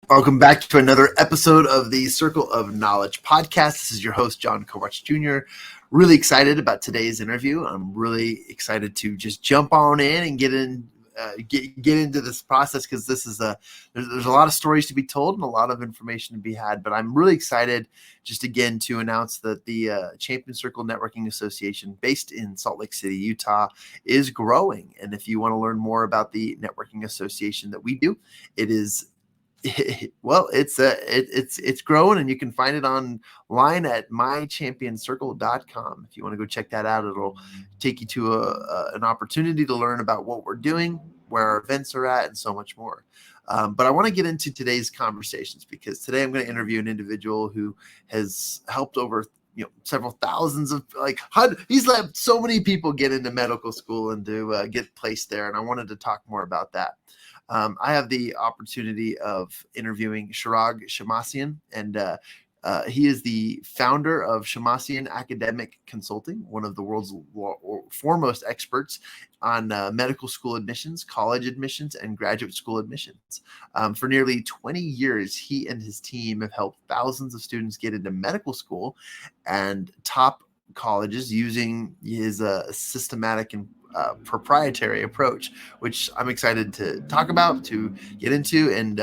Welcome back to another episode of the Circle of Knowledge podcast. This is your host, John Kowach Jr. Really excited about today's interview. I'm really excited to just jump on in and get into this process, because this is there's a lot of stories to be told and a lot of information to be had. But I'm really excited just again to announce that the Champion Circle Networking Association, based in Salt Lake City, Utah, is growing. And if you want to learn more about the networking association that we do, it is it's growing, and you can find it online at mychampioncircle.com. If you want to go check that out, it'll take you to an opportunity to learn about what we're doing, where our events are at, and so much more. But I want to get into today's conversations, because today I'm going to interview an individual who has helped over several thousands of he's let so many people get into medical school and to get placed there. And I wanted to talk more about that. I have the opportunity of interviewing Shirag Shemmassian, and he is the founder of Shemmassian Academic Consulting, one of the world's foremost experts on medical school admissions, college admissions, and graduate school admissions. For nearly 20 years, he and his team have helped thousands of students get into medical school and top colleges using his systematic and proprietary approach, which I'm excited to talk about, to get into. And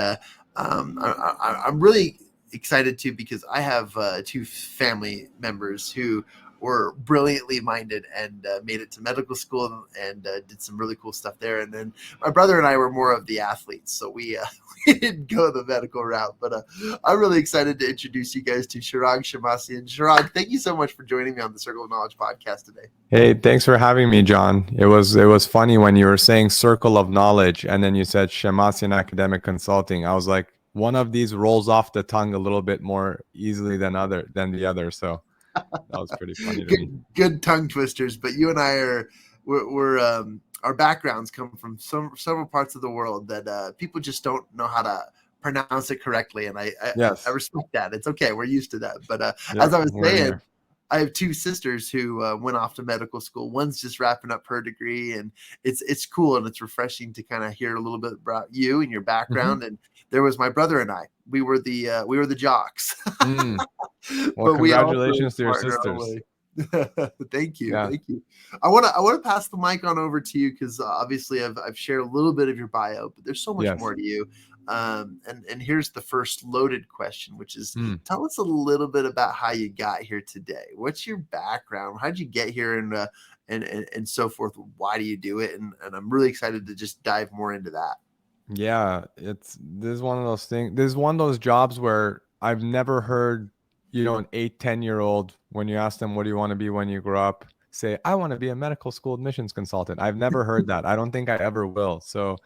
I'm really excited too, because I have two family members who were brilliantly minded and made it to medical school and did some really cool stuff there. And then my brother and I were more of the athletes, so we didn't go the medical route. But I'm really excited to introduce you guys to Shirag Shemmassian. Shirag, thank you so much for joining me on the Circle of Knowledge podcast today. Hey, thanks for having me, John. It was funny when you were saying Circle of Knowledge and then you said Shemmassian Academic Consulting. I was like, one of these rolls off the tongue a little bit more easily than the other. So that was pretty funny to me. Good tongue twisters, but you and I we're our backgrounds come from several parts of the world that people just don't know how to pronounce it correctly, and I respect that. It's okay, we're used to that. But as I was saying, I have two sisters who went off to medical school. One's just wrapping up her degree, and it's cool and it's refreshing to kind of hear a little bit about you and your background. Mm-hmm. And there was my brother and I. We were the jocks. Well, congratulations to your sisters. Thank you. Yeah. Thank you. I want to pass the mic on over to you, because obviously I've shared a little bit of your bio, but there's so much more to you. And here's the first loaded question, which is, tell us a little bit about how you got here today. What's your background? How'd you get here, and so forth? Why do you do it? And I'm really excited to just dive more into that. Yeah, this is one of those things. This is one of those jobs where I've never heard, an 8-10-year-old, when you ask them, what do you want to be when you grow up, say, I want to be a medical school admissions consultant. I've never heard that. I don't think I ever will. So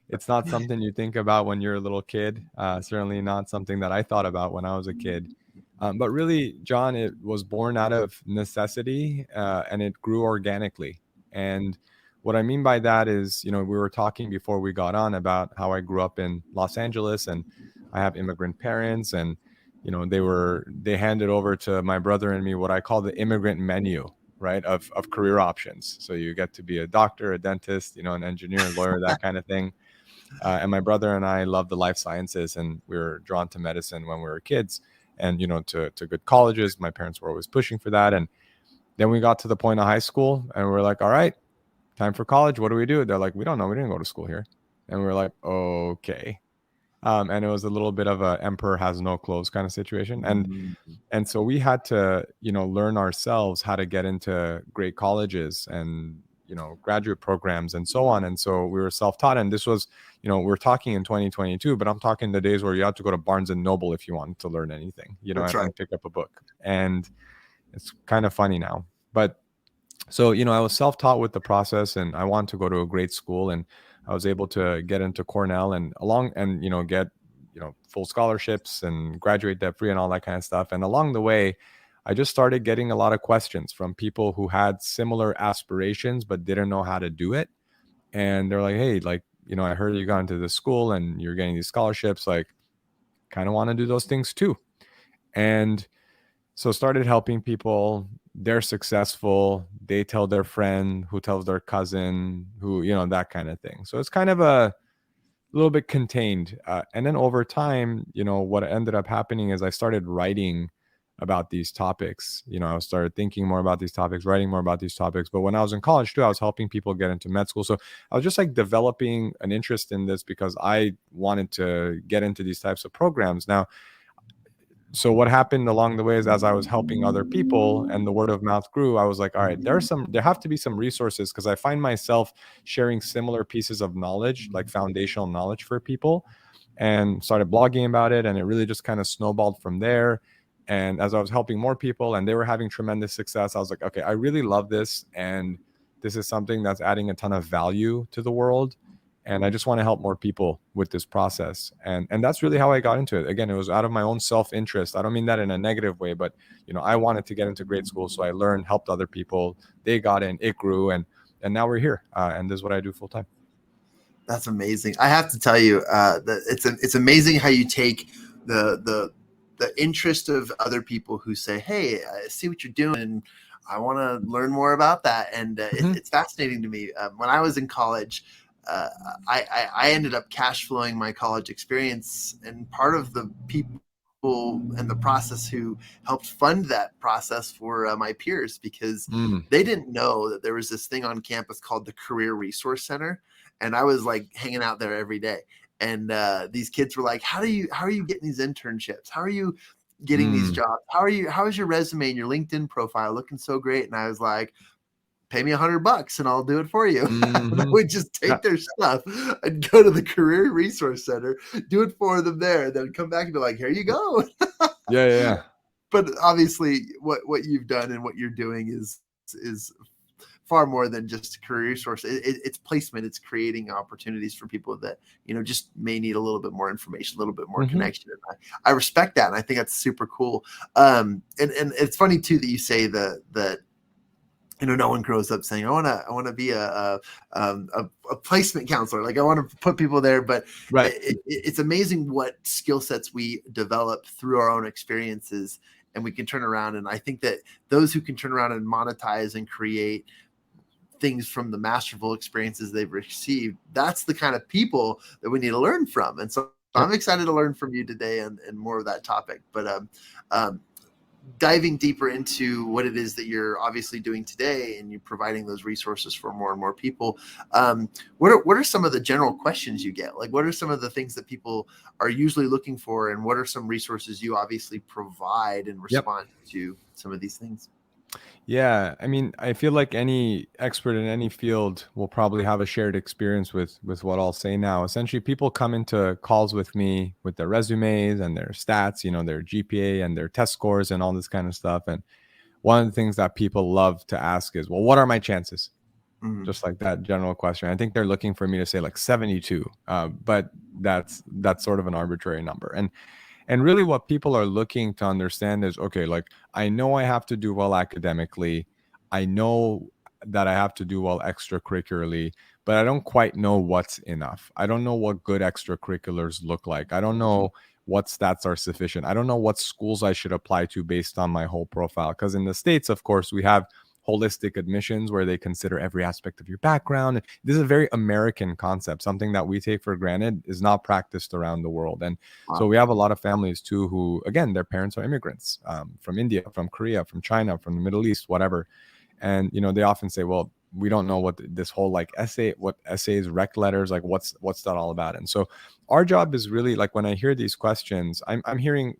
it's not something you think about when you're a little kid. Certainly not something that I thought about when I was a kid. But really, John, it was born out of necessity, and it grew organically. And what I mean by that is, we were talking before we got on about how I grew up in Los Angeles, and I have immigrant parents, and they handed over to my brother and me what I call the immigrant menu, right, of career options. So you get to be a doctor, a dentist, an engineer, a lawyer, that kind of thing. And my brother and I love the life sciences, and we were drawn to medicine when we were kids, and to good colleges. My parents were always pushing for that. And then we got to the point of high school, and we're like, all right, time for college. What do we do? They're like, we don't know. We didn't go to school here. And we're like, okay. And it was a little bit of a emperor has no clothes kind of situation. And so we had to, learn ourselves how to get into great colleges and, graduate programs and so on. And so we were self-taught. And this was, we're talking in 2022, but I'm talking the days where you had to go to Barnes and Noble if you wanted to learn anything, and pick up a book. And it's kind of funny now. But so, I was self-taught with the process, and I wanted to go to a great school, and I was able to get into Cornell and get, full scholarships and graduate debt free and all that kind of stuff. And along the way, I just started getting a lot of questions from people who had similar aspirations, but didn't know how to do it. And they're like, hey, I heard you got into this school and you're getting these scholarships, kind of want to do those things too. And so started helping people, they're successful, they tell their friend who tells their cousin who, that kind of thing. So it's kind of a little bit contained. And then over time, what ended up happening is I started writing about these topics. I started thinking more about these topics, writing more about these topics. But when I was in college too, I was helping people get into med school. So I was just like developing an interest in this because I wanted to get into these types of programs. Now, so what happened along the way is as I was helping other people and the word of mouth grew, I was like, all right, there have to be some resources, because I find myself sharing similar pieces of knowledge, like foundational knowledge for people, and started blogging about it. And it really just kind of snowballed from there. And as I was helping more people and they were having tremendous success, I was like, okay, I really love this. And this is something that's adding a ton of value to the world. And I just want to help more people with this process. And that's really how I got into it. Again, it was out of my own self-interest. I don't mean that in a negative way, but I wanted to get into grade school. So I learned, helped other people. They got in, it grew, and now we're here. And this is what I do full time. That's amazing. I have to tell you that it's amazing how you take the interest of other people who say, "Hey, I see what you're doing, and I want to learn more about that." And it's fascinating to me. When I was in college, I ended up cash flowing my college experience, and part of the people and the process who helped fund that process for my peers, because they didn't know that there was this thing on campus called the Career Resource Center, and I was like hanging out there every day. And these kids were like, how are you getting these internships? How are you getting these jobs? How is your resume and your LinkedIn profile looking so great? And I was like, pay me $100 and I'll do it for you. And I would just take their stuff and go to the Career Resource Center, do it for them there, and then come back and be like, here you go. Yeah. But obviously what you've done and what you're doing is far more than just a career resource. It's placement. It's creating opportunities for people that, just may need a little bit more information, a little bit more connection. And I respect that. And I think that's super cool. And it's funny too, that you say that no one grows up saying, I want to be a placement counselor. Like I want to put people there, but right. It's amazing what skill sets we develop through our own experiences, and we can turn around. And I think that those who can turn around and monetize and create things from the masterful experiences they've received, that's the kind of people that we need to learn from. And so I'm excited to learn from you today and more of that topic. But diving deeper into what it is that you're obviously doing today, and you're providing those resources for more and more people. What are some of the general questions you get? Like, what are some of the things that people are usually looking for, and what are some resources you obviously provide in response to some of these things? Yeah, I mean, I feel like any expert in any field will probably have a shared experience with what I'll say now. Essentially, people come into calls with me with their resumes and their stats, their GPA and their test scores and all this kind of stuff. And one of the things that people love to ask is, well, what are my chances? Just like that general question. I think they're looking for me to say like 72, but that's sort of an arbitrary number. And really what people are looking to understand is, okay, like I know I have to do well academically. I know that I have to do well extracurricularly, but I don't quite know what's enough. I don't know what good extracurriculars look like. I don't know what stats are sufficient. I don't know what schools I should apply to based on my whole profile. Because in the States, of course, we have holistic admissions where they consider every aspect of your background. This is a very American concept. Something that we take for granted is not practiced around the world. And so we have a lot of families too who, again, their parents are immigrants from India, from Korea, from China, from the Middle East, whatever. And they often say, well, we don't know what this whole like what essays, rec letters, like what's that all about. And so our job is really like, when I hear these questions, I'm hearing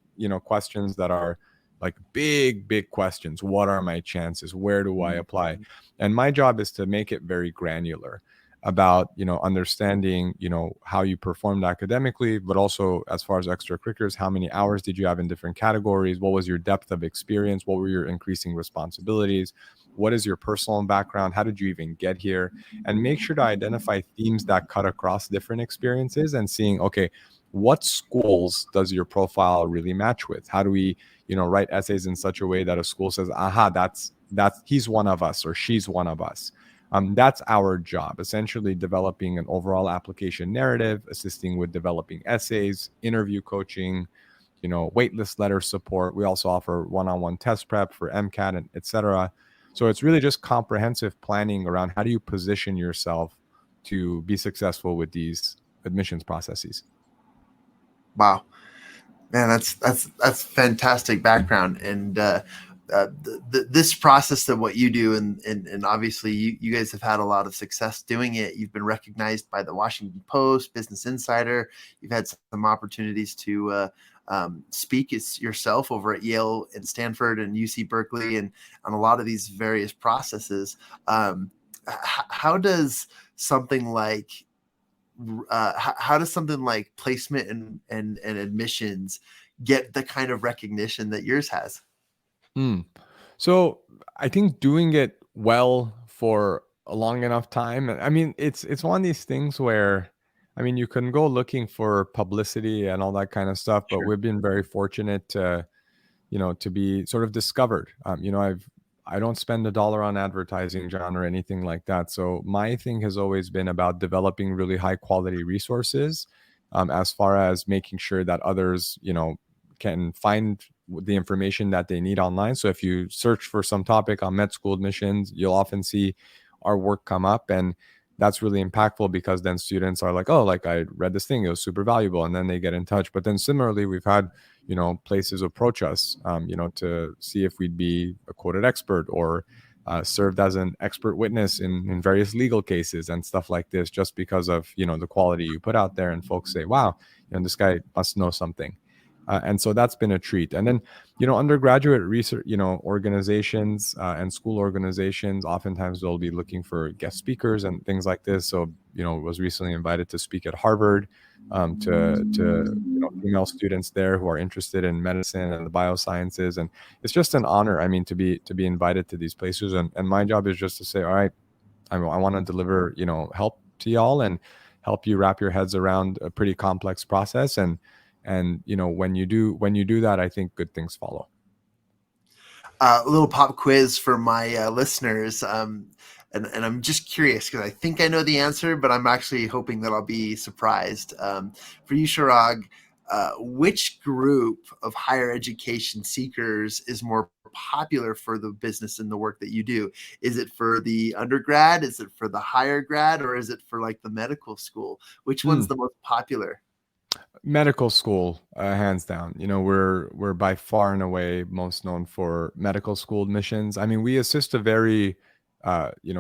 questions that are like big questions. What are my chances? Where do I apply? And my job is to make it very granular about, understanding, how you performed academically, but also as far as extracurriculars, how many hours did you have in different categories? What was your depth of experience? What were your increasing responsibilities? What is your personal background? How did you even get here? And make sure to identify themes that cut across different experiences, and seeing, okay, what schools does your profile really match with? How do we, write essays in such a way that a school says, aha, that's he's one of us or she's one of us. That's our job, essentially developing an overall application narrative, assisting with developing essays, interview coaching, waitlist letter support. We also offer one-on-one test prep for MCAT and et cetera. So it's really just comprehensive planning around how do you position yourself to be successful with these admissions processes. Wow, man, that's fantastic background. And this process of what you do, and obviously you guys have had a lot of success doing it. You've been recognized by the Washington Post, Business Insider. You've had some opportunities to speak yourself over at Yale and Stanford and UC Berkeley, and on a lot of these various processes. How does something like placement and admissions get the kind of recognition that yours has? So I think doing it well for a long enough time. I mean, it's one of these things where, I mean, you can go looking for publicity and all that kind of stuff, but Sure. we've been very fortunate to, to be sort of discovered. I don't spend a dollar on advertising, John, or anything like that. So my thing has always been about developing really high quality resources, as far as making sure that others, can find the information that they need online. So if you search for some topic on med school admissions, you'll often see our work come up, and that's really impactful because then students are like, oh, like I read this thing, it was super valuable, and then they get in touch. But then similarly, we've had places approach us, to see if we'd be a quoted expert or served as an expert witness in various legal cases and stuff like this, just because of the quality you put out there, and folks say, wow, this guy must know something. And so that's been a treat. And then, undergraduate research, organizations and school organizations, oftentimes they'll be looking for guest speakers and things like this. So, was recently invited to speak at Harvard to female students there who are interested in medicine and the biosciences. And it's just an honor, I mean, to be invited to these places. And my job is just to say, all right, I want to deliver, help to y'all and help you wrap your heads around a pretty complex process. And when you do that, I think good things follow. A little pop quiz for my listeners, and I'm just curious because I think I know the answer, but I'm actually hoping that I'll be surprised. For you, Shirag, which group of higher education seekers is more popular for the business and the work that you do? Is it for the undergrad? Is it for the higher grad? Or is it for like the medical school? Which one's the most popular? Medical school, hands down. We're by far and away most known for medical school admissions. I mean, we assist a very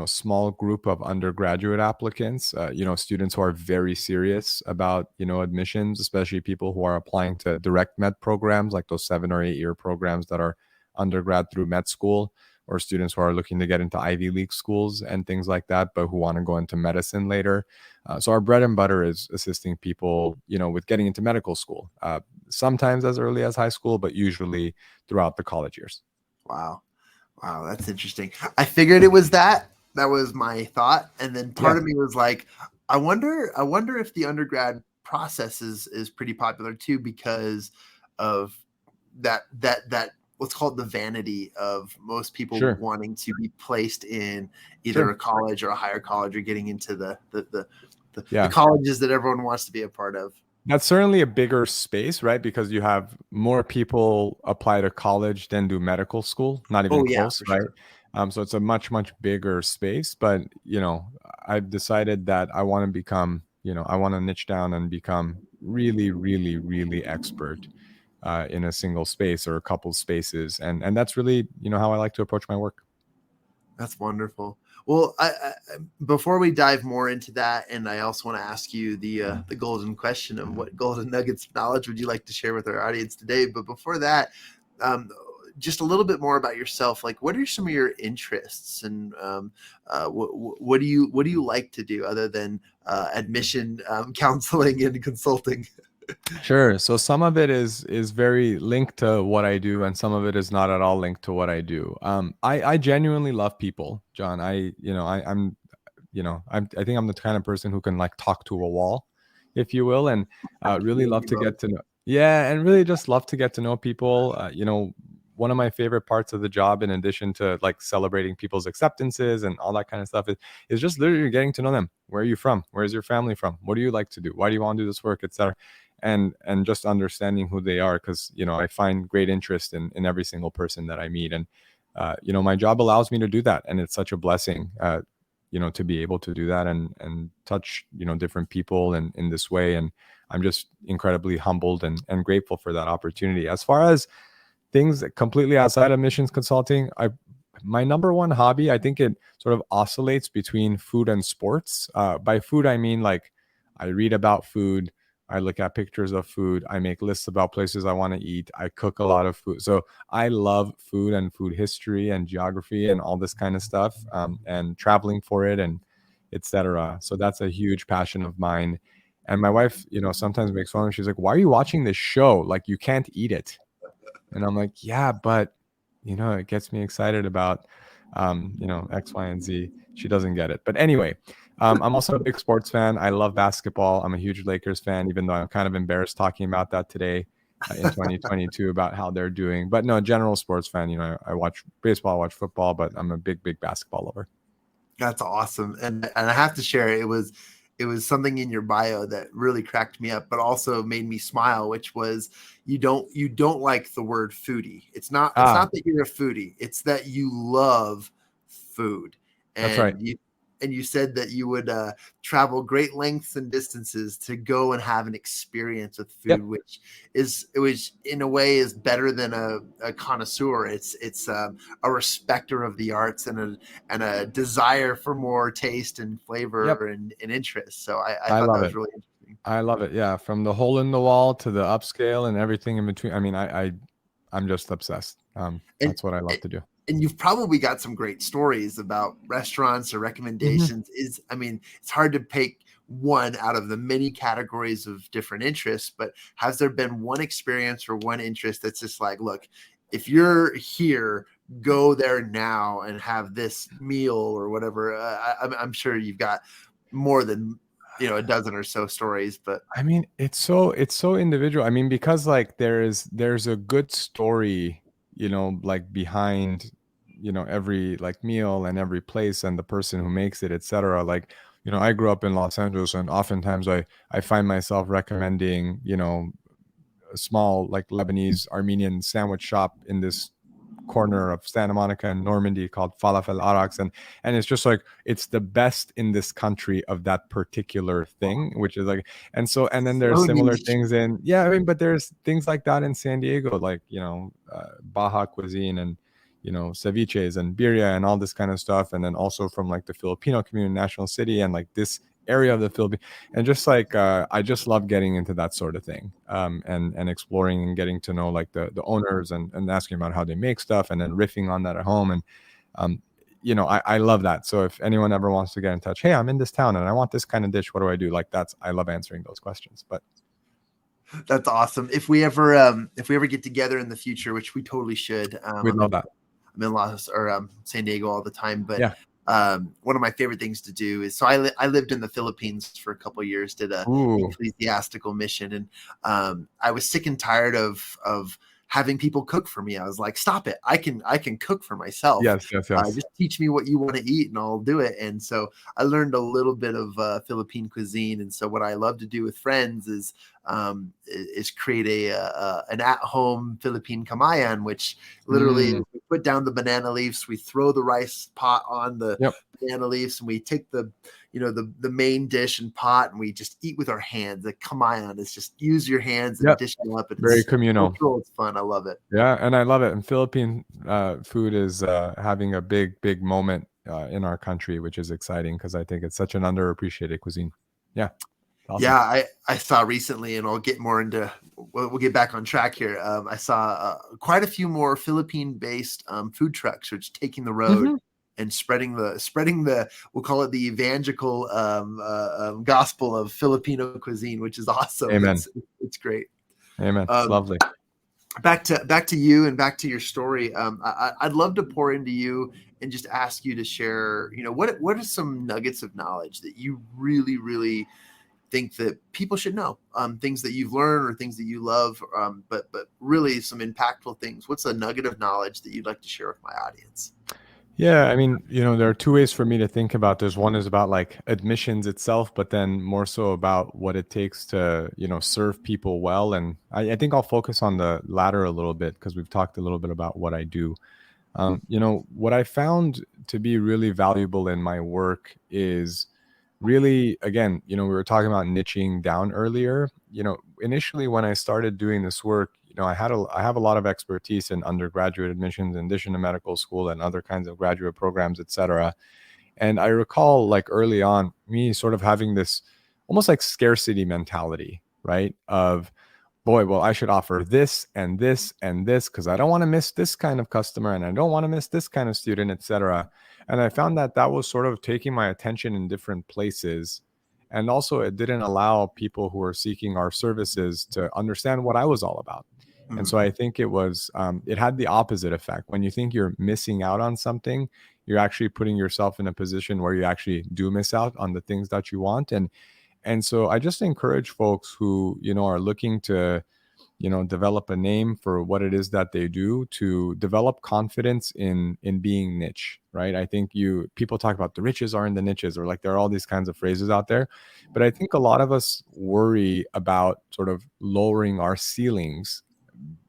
small group of undergraduate applicants, students who are very serious about admissions, especially people who are applying to direct med programs, like those 7 or 8 year programs that are undergrad through med school, or students who are looking to get into Ivy League schools and things like that, but who want to go into medicine later. So our bread and butter is assisting people, with getting into medical school, sometimes as early as high school, but usually throughout the college years. Wow, that's interesting. I figured it was that. That was my thought, and then part of me was like, I wonder if the undergrad process is pretty popular too, because of that let's call it the vanity of most people wanting to be placed in either a college or a higher college, or getting into the colleges that everyone wants to be a part of. That's certainly a bigger space, right? Because you have more people apply to college than do medical school, not even close, right? Sure. So it's a much, much bigger space. But, I've decided that I want to become, I want to niche down and become really, really, really expert in a single space or a couple spaces. And that's really, how I like to approach my work. That's wonderful. Well, I before we dive more into that, and I also want to ask you the golden question of what golden nuggets of knowledge would you like to share with our audience today? But before that, just a little bit more about yourself. Like, what are some of your interests, and what do you like to do other than admission counseling and consulting? Sure. So some of it is very linked to what I do, and some of it is not at all linked to what I do. I genuinely love people, John. I think I'm the kind of person who can like talk to a wall, if you will, and really love to get to know. Yeah, and really just love to get to know people. One of my favorite parts of the job, in addition to like celebrating people's acceptances and all that kind of stuff, is just literally getting to know them. Where are you from? Where's your family from? What do you like to do? Why do you want to do this work, etc. and just understanding who they are, because I find great interest in every single person that I meet, and my job allows me to do that, and it's such a blessing to be able to do that and touch different people in this way. And I'm just incredibly humbled and grateful for that opportunity. As far as things completely outside of missions consulting, my number one hobby, I think it sort of oscillates between food and sports. By food, I mean, like, I read about food, I look at pictures of food, I make lists about places I want to eat, I cook a lot of food. So I love food and food history and geography and all this kind of stuff, and traveling for it and etc. So that's a huge passion of mine. And my wife, sometimes makes fun of me. She's like, "Why are you watching this show? Like, you can't eat it." And I'm like, "Yeah, but it gets me excited about X, Y, and Z." She doesn't get it. But anyway, I'm also a big sports fan. I love basketball. I'm a huge Lakers fan, even though I'm kind of embarrassed talking about that today in 2022 about how they're doing. But no, general sports fan. I watch baseball, I watch football, but I'm a big basketball lover. That's awesome. And I have to share, it was something in your bio that really cracked me up, but also made me smile, which was you don't like the word foodie. It's not that you're a foodie, it's that you love food. And that's right. you said that you would travel great lengths and distances to go and have an experience with food, Yep. which in a way is better than a connoisseur. It's a respecter of the arts and a desire for more taste and flavor. Yep. and interest. So I I thought love that was it. really interesting. I love it. Yeah, from the hole in the wall to the upscale and everything in between. I mean, I'm just obsessed. That's what I love to do. And you've probably got some great stories about restaurants or recommendations. It's hard to pick one out of the many categories of different interests, but has there been one experience or one interest that's just like, look, if you're here, go there now and have this meal or whatever? I'm sure you've got more than a dozen or so stories, but I mean, it's so individual. I mean, because like there's a good story, like behind, every like meal and every place and the person who makes it, etc. Like, I grew up in Los Angeles, and oftentimes I find myself recommending, a small like Lebanese Armenian sandwich shop in this corner of Santa Monica and Normandy called Falafel Araks, and it's just like it's the best in this country of that particular thing, which is like, and then there's similar things but there's things like that in San Diego, like Baja cuisine and ceviches and birria and all this kind of stuff, and then also from like the Filipino community in National City and like this area of the Philippines, and just like I just love getting into that sort of thing, and exploring and getting to know like the owners and asking about how they make stuff and then riffing on that at home. And I love that. So if anyone ever wants to get in touch, hey, I'm in this town and I want this kind of dish, what do I do? Like I love answering those questions. But that's awesome. If we ever get together in the future, which we totally should, we'd love that. I'm in San Diego all the time, but yeah. One of my favorite things to do is, so I lived in the Philippines for a couple of years, did a ecclesiastical mission, and I was sick and tired of having people cook for me. I was like, stop it. I can cook for myself. Yes. Just teach me what you want to eat and I'll do it. And so I learned a little bit of Philippine cuisine. And so what I love to do with friends is create an at-home Philippine kamayan, which literally we put down the banana leaves, we throw the rice pot on the banana leaves, and we take the main dish and pot, and we just eat with our hands. The kamayan is just use your hands and dish them up. And very communal. It's fun. I love it. Yeah, and I love it. And Philippine food is having a big moment in our country, which is exciting because I think it's such an underappreciated cuisine. Yeah. Awesome. Yeah, I saw recently, and I'll get more into. We'll get back on track here. I saw quite a few more Philippine-based food trucks, which taking the road and spreading the we'll call it the evangelical gospel of Filipino cuisine, which is awesome. Amen. It's great. Amen. It's lovely. Back to you and back to your story. I'd love to pour into you and just ask you to share. What are some nuggets of knowledge that you really, really think that people should know, things that you've learned or things that you love, but really some impactful things. What's a nugget of knowledge that you'd like to share with my audience? Yeah, I mean, there are two ways for me to think about this. One is about like admissions itself, but then more so about what it takes to, serve people well. And I think I'll focus on the latter a little bit because we've talked a little bit about what I do. What I found to be really valuable in my work is really, again, we were talking about niching down earlier. Initially when I started doing this work, I have a lot of expertise in undergraduate admissions in addition to medical school and other kinds of graduate programs, etc. And I recall like early on me sort of having this almost like scarcity mentality, right? Of boy, well, I should offer this and this and this because I don't want to miss this kind of customer and I don't want to miss this kind of student, etc. And I found that that was sort of taking my attention in different places. And also, it didn't allow people who were seeking our services to understand what I was all about. And so I think it had the opposite effect. When you think you're missing out on something, you're actually putting yourself in a position where you actually do miss out on the things that you want. And so I just encourage folks who, are looking to, develop a name for what it is that they do to develop confidence in being niche, right? I think people talk about the riches are in the niches, or like there are all these kinds of phrases out there. But I think a lot of us worry about sort of lowering our ceilings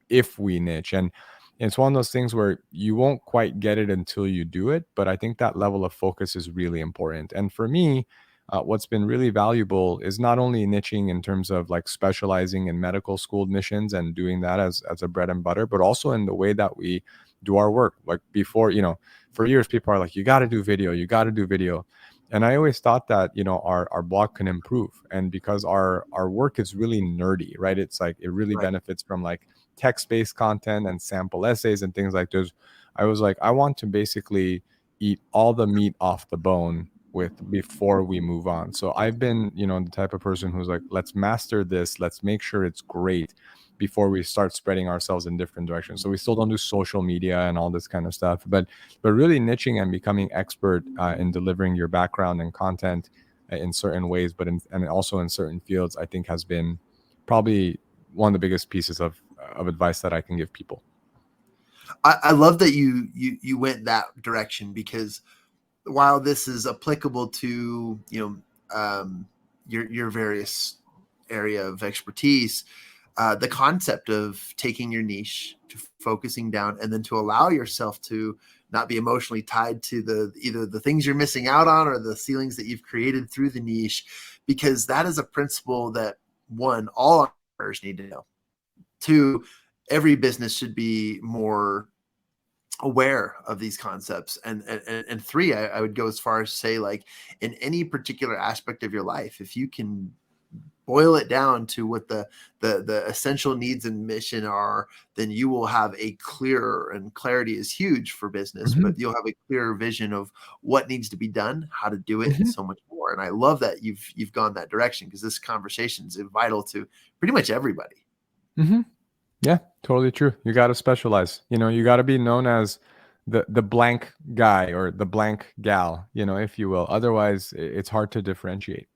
if we niche. And it's one of those things where you won't quite get it until you do it. But I think that level of focus is really important. And for me, what's been really valuable is not only niching in terms of like specializing in medical school admissions and doing that as a bread and butter, but also in the way that we do our work. Like before, for years, people are like, you got to do video, you got to do video. And I always thought that, our blog can improve. And because our work is really nerdy, right? It's like, it really benefits from like text-based content and sample essays and things like those. I was like, I want to basically eat all the meat off the bone before we move on. So I've been, the type of person who's like, let's master this, let's make sure it's great before we start spreading ourselves in different directions. So we still don't do social media and all this kind of stuff, but really niching and becoming expert in delivering your background and content in certain ways, and also in certain fields, I think has been probably one of the biggest pieces of advice that I can give people. I love that you went that direction, because while this is applicable to your various area of expertise, the concept of taking your niche, to focusing down, and then to allow yourself to not be emotionally tied to either the things you're missing out on or the ceilings that you've created through the niche, because that is a principle that, one, all entrepreneurs need to know. Two, every business should be more aware of these concepts. And three, I would go as far as say, like, in any particular aspect of your life, if you can boil it down to what the essential needs and mission are, then you will have a clearer, and clarity is huge for business, but you'll have a clearer vision of what needs to be done, how to do it, and so much more. And I love that you've gone that direction, because this conversation is vital to pretty much everybody. Yeah, totally true. You got to specialize. You got to be known as the blank guy or the blank gal, if you will. Otherwise, it's hard to differentiate.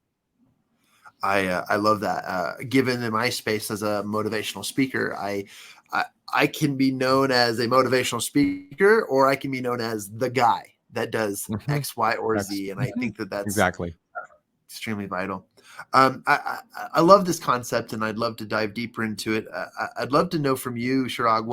I love that. Given in my space as a motivational speaker, I can be known as a motivational speaker, or I can be known as the guy that does X, Y, or Z. And I think that's exactly extremely vital. I love this concept, and I'd love to dive deeper into it. I'd love to know from you, Shirag,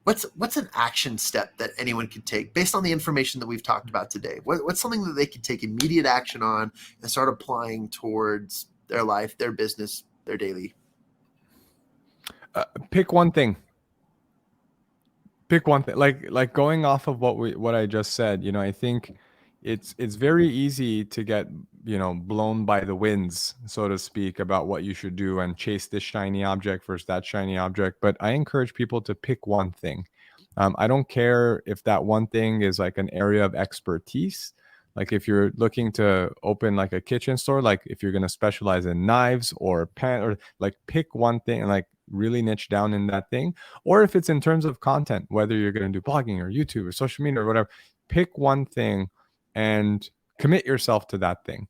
what's an action step that anyone could take based on the information that we've talked about today? What's something that they could take immediate action on and start applying towards their life, their business, their daily? Pick one thing. Like going off of what I just said. I think it's very easy to get blown by the winds, so to speak, about what you should do and chase this shiny object versus that shiny object. But I encourage people to pick one thing. I don't care if that one thing is like an area of expertise. Like if you're looking to open like a kitchen store, like if you're going to specialize in knives or pan, or like pick one thing and like really niche down in that thing. Or if it's in terms of content, whether you're going to do blogging or YouTube or social media or whatever, pick one thing and commit yourself to that thing.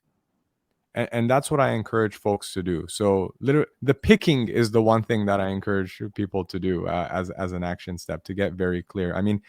And that's what I encourage folks to do. So literally, the picking is the one thing that I encourage people to do as an action step to get very clear. I mean,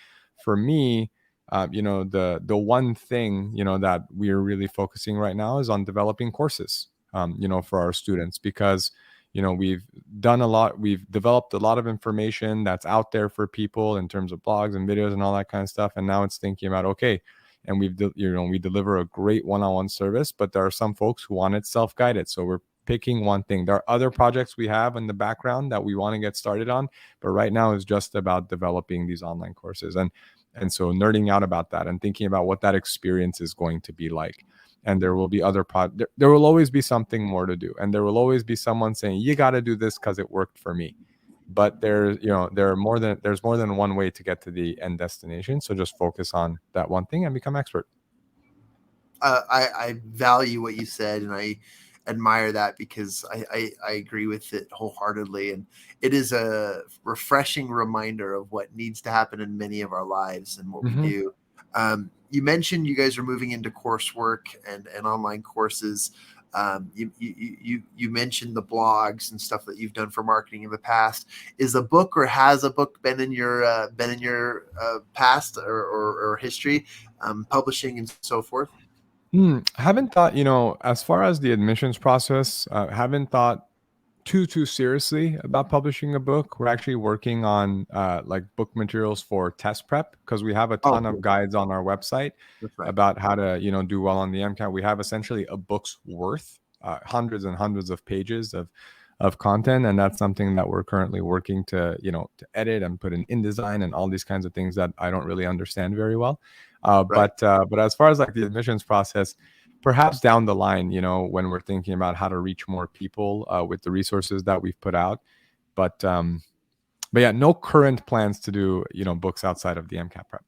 for me, the one thing, that we're really focusing right now is on developing courses, for our students, because, we've done a lot. We've developed a lot of information that's out there for people in terms of blogs and videos and all that kind of stuff. And now it's thinking about, okay, and we deliver a great one-on-one service, but there are some folks who want it self-guided. So we're picking one thing. There are other projects we have in the background that we want to get started on, but right now is just about developing these online courses. And so nerding out about that and thinking about what that experience is going to be like. And there will be there will always be something more to do. And there will always be someone saying, you got to do this because it worked for me. But there's more than one way to get to the end destination. So just focus on that one thing and become expert. I value what you said, and I admire that, because I agree with it wholeheartedly. And it is a refreshing reminder of what needs to happen in many of our lives and what we do. You mentioned you guys are moving into coursework and online courses. You mentioned the blogs and stuff that you've done for marketing in the past. Is a book, or has a book been in your past or history, publishing and so forth? Haven't thought, as far as the admissions process, haven't thought too seriously about publishing a book. We're actually working on like book materials for test prep, because we have a ton of guides on our website about how to, do well on the MCAT. We have essentially a book's worth, hundreds and hundreds of pages of content, and that's something that we're currently working to edit and put in InDesign and all these kinds of things that I don't really understand very well. But as far as like the admissions process, perhaps down the line, when we're thinking about how to reach more people with the resources that we've put out. But yeah, no current plans to do, books outside of the MCAT prep.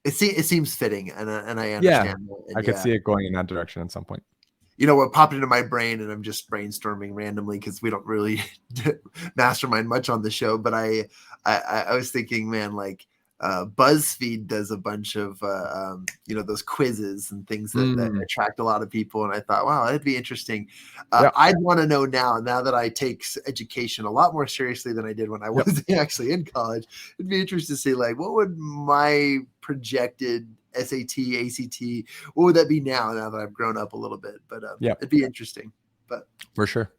It seems fitting, and I understand. Yeah, I could see it going in that direction at some point. What popped into my brain, and I'm just brainstorming randomly because we don't really mastermind much on the show, but I was thinking, man, like BuzzFeed does a bunch of those quizzes and things that attract a lot of people, and I thought, wow, that'd be interesting. I'd want to know now that I take education a lot more seriously than I did when I was actually in college. It'd be interesting to see, like, what would my projected SAT, ACT, what would that be now that I've grown up a little bit? But it'd be interesting. But for sure.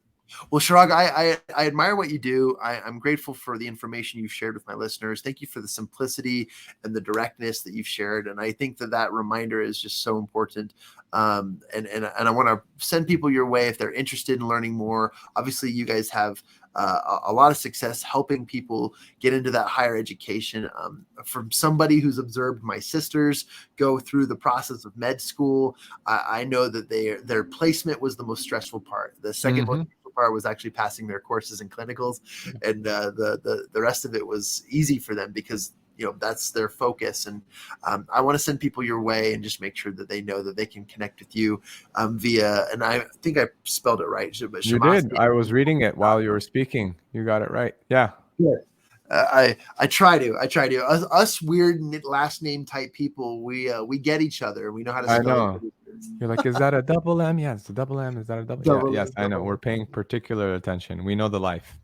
Well, Shirag, I admire what you do. I'm grateful for the information you've shared with my listeners. Thank you for the simplicity and the directness that you've shared. And I think that reminder is just so important. And I want to send people your way if they're interested in learning more. Obviously, you guys have a lot of success helping people get into that higher education. From somebody who's observed my sisters go through the process of med school, I know that their placement was the most stressful part. The second most stressful part was actually passing their courses and clinicals, and the rest of it was easy for them because that's their focus. And I want to send people your way and just make sure that they know that they can connect with you via, and I think I spelled it right. But you did. I was reading it while you were speaking. You got it right. Yeah. I try to. Us weird last name type people, we get each other. We know how to spell. I know. You're like, is that a double M? Yeah, it's a double M. Is that a double? Yeah, yes, I know. We're paying particular attention. We know the life.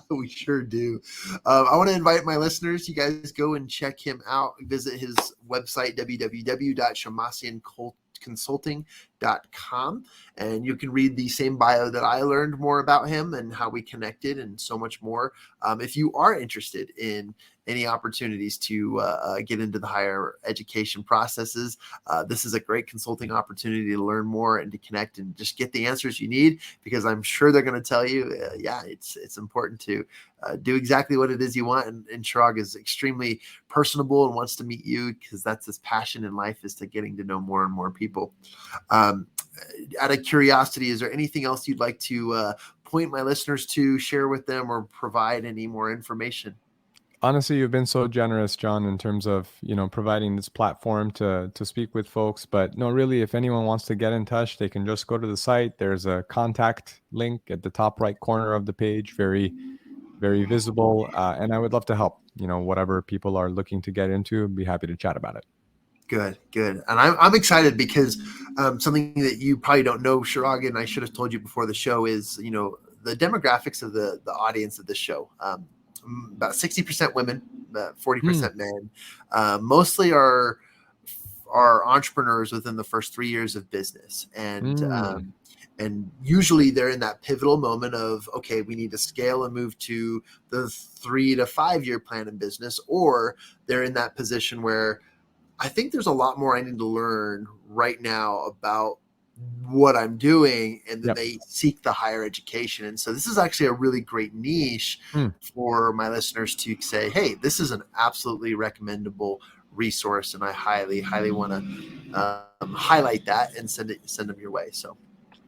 We sure do. I want to invite my listeners. You guys go and check him out. Visit his website, www.shemmassianconsulting.com, and you can read the same bio that I learned more about him and how we connected and so much more. If you are interested in any opportunities to get into the higher education processes, this is a great consulting opportunity to learn more and to connect and just get the answers you need, because I'm sure they're going to tell you, it's important to do exactly what it is you want. And Shirag is extremely personable and wants to meet you, because that's his passion in life, is to getting to know more and more people. Out of curiosity, is there anything else you'd like to point my listeners to, share with them, or provide any more information? Honestly, you've been so generous, John, in terms of, providing this platform to speak with folks. But no, really, if anyone wants to get in touch, they can just go to the site. There's a contact link at the top right corner of the page, very, very visible. And I would love to help, whatever people are looking to get into, be happy to chat about it. Good. And I'm excited because something that you probably don't know, Shirag, and I should have told you before the show, is, the demographics of the audience of this show. About 60% women, 40% men, mostly are entrepreneurs within the first 3 years of business. And usually they're in that pivotal moment of, okay, we need to scale and move to the 3 to 5 year plan in business, or they're in that position where I think there's a lot more I need to learn right now about what I'm doing, and then they seek the higher education. And so this is actually a really great niche for my listeners to say, hey, this is an absolutely recommendable resource, and I highly want to highlight that and send them your way. So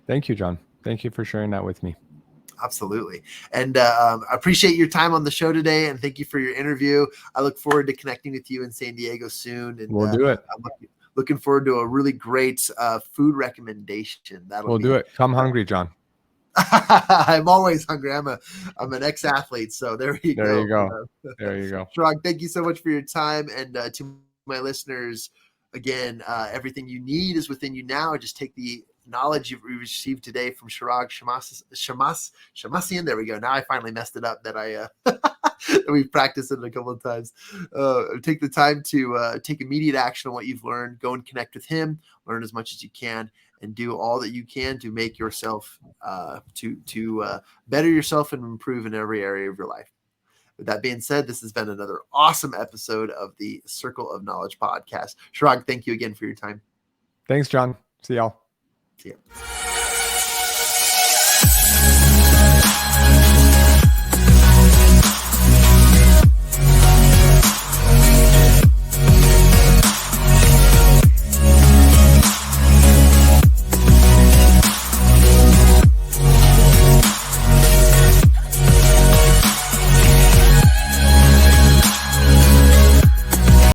thank you, John. Thank you for sharing that with me. Absolutely. And I appreciate your time on the show today, and thank you for your interview. I look forward to connecting with you in San Diego soon. And we'll do it. I'm looking forward to a really great food recommendation. We'll do it. Come hungry, John. I'm always hungry. I'm an ex-athlete, so there you go. There you go. Shirag, thank you so much for your time. And to my listeners, again, everything you need is within you now. Just take the knowledge you've received today from Shirag Shemmassian. There we go. Now I finally messed it up that we've practiced it a couple of times. Take the time to take immediate action on what you've learned. Go and connect with him. Learn as much as you can, and do all that you can to make yourself to better yourself and improve in every area of your life. With that being said, this has been another awesome episode of the Circle of Knowledge podcast. Shirag, thank you again for your time. Thanks, John. See y'all. See ya.